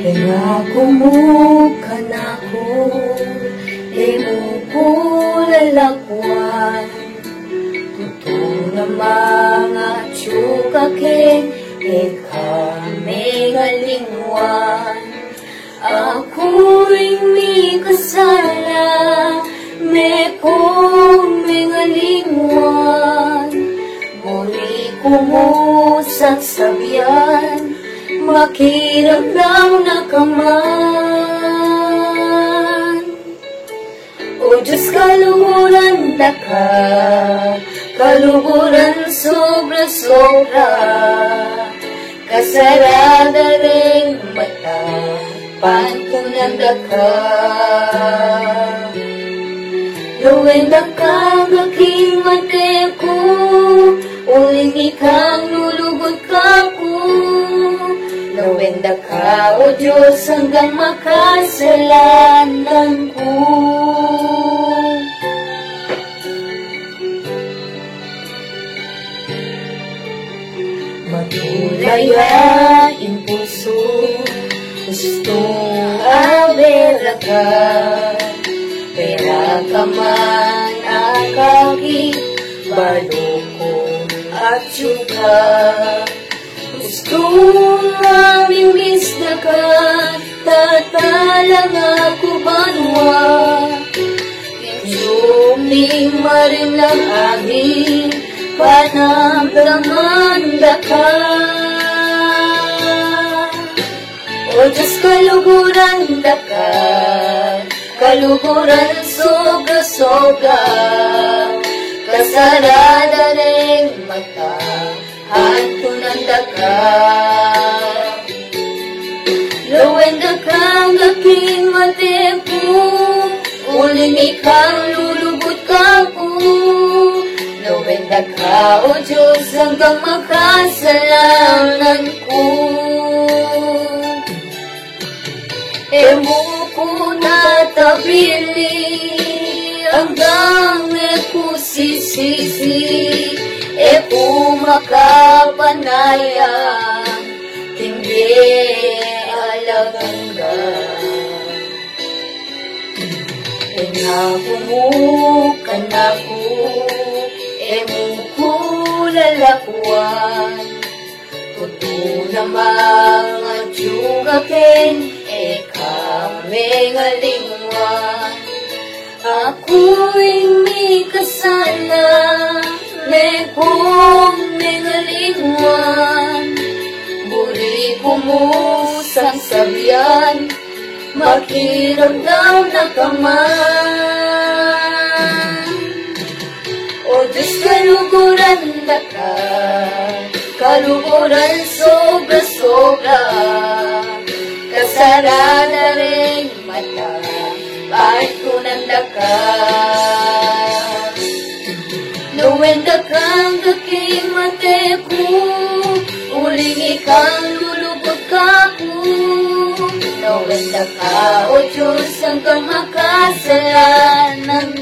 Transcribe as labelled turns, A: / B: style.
A: Pangako mo kanako, imuko lalakwan. Tuto na mga tsukakin, kami ngalingwan. Ako'y may kasala, may ngalingwan. Muli ko mo sasabihan, makirap lang nakaman. O Diyos, kaluhuran na ka, kaluhuran sobra-sobra. Kasarada rin mata, pantunan na ka. Luwin na ka, aking mateko, uling ikang lulugod ka ko. Nawenda ka, O Diyos, hanggang makasalanan ko. Matulayain puso, gustong abera ka. Pera ka man akaki, baloko at syuka. Gustong mamimiss na ka, tatalang ako banwa. Kinsuming marin lang aking panamdaman na ka. O Diyos, kaluguran na ka, kaluguran sobra-sobra. Kasarada rin mata, hantunan na ka. Luwin na kang aking mateko, uling ikang lulubot ka ko. Luwin na ka, O Diyos, hanggang makasalanan ko. Emo ko natabili, hanggang ekusisisi. Epo makapanaya, hindi alagangga. Pangako mo kanako, emuko lalakwan. Tuto na mga tsugakin, kami ngalingwan. Ako'y may kasala, may ngalingwan. Buri ko mo sasabihan, makirap lang nakaman. O Diyos, kaluguran na ka, kaluguran sobra-sobra. Kasarada rin mata, pantunan na ka. Luwin na kang aking mateko, uling ikang lulubot ka ko. Luwin na ka, O Diyos, hanggang makasalanan